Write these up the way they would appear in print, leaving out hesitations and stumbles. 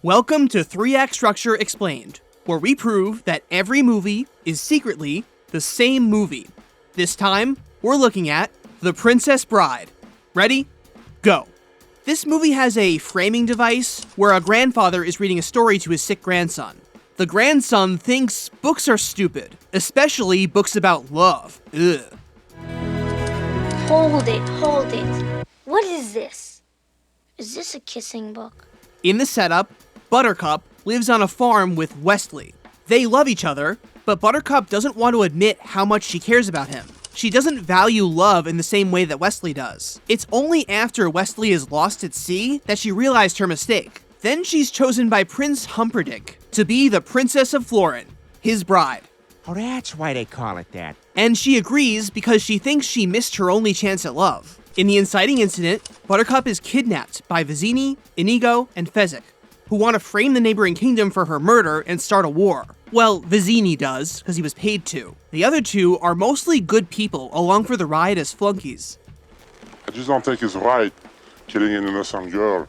Welcome to 3-Act Structure Explained, where we prove that every movie is secretly the same movie. This time, we're looking at The Princess Bride. Ready? Go. This movie has a framing device where a grandfather is reading a story to his sick grandson. The grandson thinks books are stupid, especially books about love. Ugh. Hold it. What is this? Is this a kissing book? In the setup, Buttercup lives on a farm with Westley. They love each other, but Buttercup doesn't want to admit how much she cares about him. She doesn't value love in the same way that Westley does. It's only after Westley is lost at sea that she realized her mistake. Then she's chosen by Prince Humperdinck to be the Princess of Florin, his bride. Oh, that's why they call it that. And she agrees because she thinks she missed her only chance at love. In the inciting incident, Buttercup is kidnapped by Vizzini, Inigo, and Fezzik, who want to frame the neighboring kingdom for her murder and start a war. Well, Vizzini does, because he was paid to. The other two are mostly good people along for the ride as flunkies. I just don't think it's right, killing an innocent girl.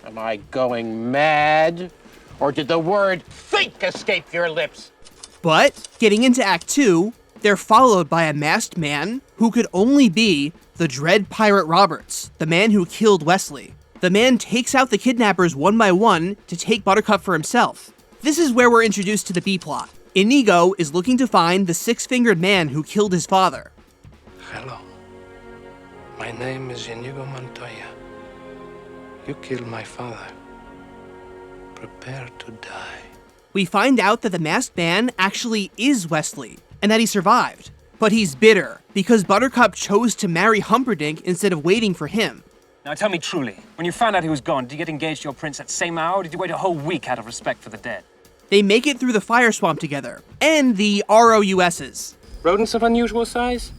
Am I going mad? Or did the word think escape your lips? But, getting into Act 2, they're followed by a masked man who could only be the Dread Pirate Roberts, the man who killed Westley. The man takes out the kidnappers one by one to take Buttercup for himself. This is where we're introduced to the B-plot. Inigo is looking to find the six-fingered man who killed his father. Hello. My name is Inigo Montoya. You killed my father. Prepare to die. We find out that the masked man actually is Westley, and that he survived. But he's bitter, because Buttercup chose to marry Humperdinck instead of waiting for him. Now tell me truly, when you found out he was gone, did you get engaged to your prince that same hour, or did you wait a whole week out of respect for the dead? They make it through the fire swamp together, and the ROUSs. Rodents of unusual size?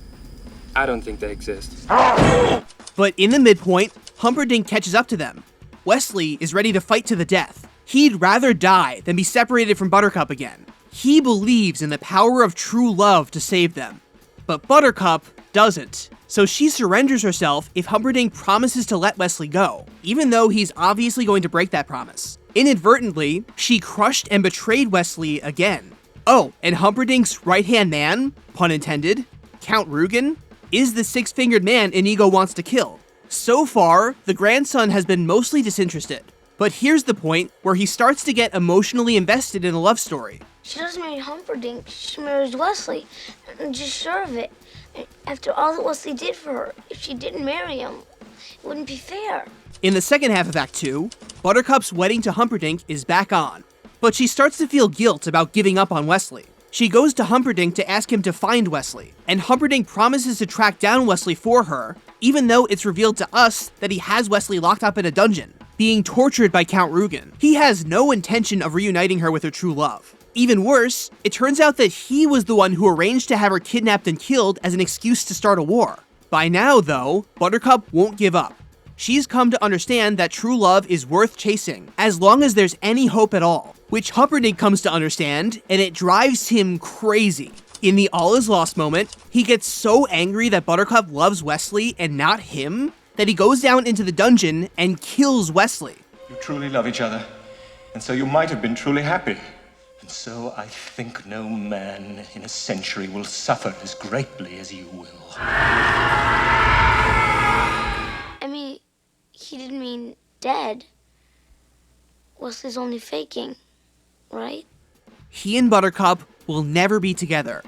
I don't think they exist. But in the midpoint, Humperdinck catches up to them. Westley is ready to fight to the death. He'd rather die than be separated from Buttercup again. He believes in the power of true love to save them. But Buttercup doesn't. So she surrenders herself if Humperdinck promises to let Westley go, even though he's obviously going to break that promise. Inadvertently, she crushed and betrayed Westley again. Oh, and Humperdinck's right-hand man, pun intended, Count Rugen, is the six-fingered man Inigo wants to kill. So far, the grandson has been mostly disinterested. But here's the point where he starts to get emotionally invested in a love story. She doesn't marry Humperdinck, she marries Westley. I'm just sure of it. After all that Westley did for her, if she didn't marry him, it wouldn't be fair. In the second half of Act 2, Buttercup's wedding to Humperdinck is back on. But she starts to feel guilt about giving up on Westley. She goes to Humperdinck to ask him to find Westley, and Humperdinck promises to track down Westley for her, even though it's revealed to us that he has Westley locked up in a dungeon, being tortured by Count Rugen. He has no intention of reuniting her with her true love. Even worse, it turns out that he was the one who arranged to have her kidnapped and killed as an excuse to start a war. By now, though, Buttercup won't give up. She's come to understand that true love is worth chasing, as long as there's any hope at all, which Humperdinck comes to understand, and it drives him crazy. In the all is lost moment, he gets so angry that Buttercup loves Westley and not him, that he goes down into the dungeon and kills Westley. You truly love each other, and so you might have been truly happy. And so I think no man in a century will suffer as greatly as you will. I mean, he didn't mean dead. Wesley's only faking, right? He and Buttercup will never be together.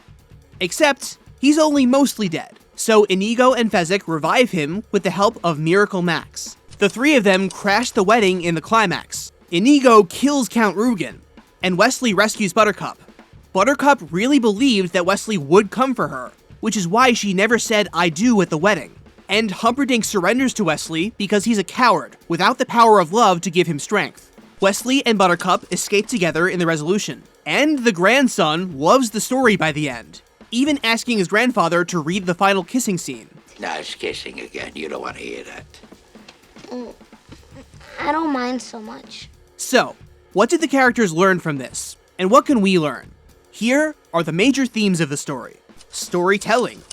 Except, he's only mostly dead. So Inigo and Fezzik revive him with the help of Miracle Max. The three of them crash the wedding in the climax. Inigo kills Count Rugen, and Westley rescues Buttercup. Buttercup really believed that Westley would come for her, which is why she never said "I do" at the wedding. And Humperdinck surrenders to Westley because he's a coward, without the power of love to give him strength. Westley and Buttercup escape together in the resolution, and the grandson loves the story by the end, even asking his grandfather to read the final kissing scene. Now it's kissing again. You don't want to hear that. I don't mind so much. So, what did the characters learn from this? And what can we learn? Here are the major themes of the story. Storytelling.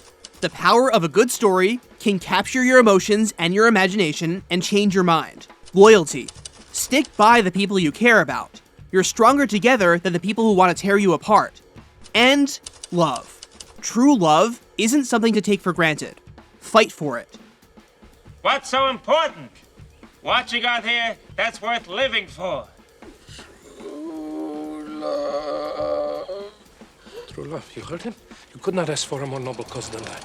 The power of a good story can capture your emotions and your imagination and change your mind. Loyalty. Stick by the people you care about. You're stronger together than the people who want to tear you apart. And love. True love isn't something to take for granted. Fight for it. What's so important? What you got here that's worth living for? True love, you heard him? You could not ask for a more noble cause than that.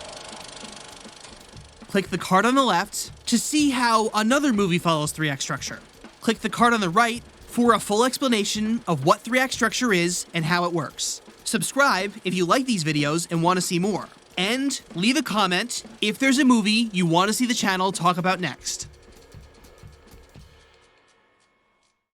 Click the card on the left to see how another movie follows 3-act structure. Click the card on the right for a full explanation of what 3-act structure is and how it works. Subscribe if you like these videos and want to see more. And leave a comment if there's a movie you want to see the channel talk about next.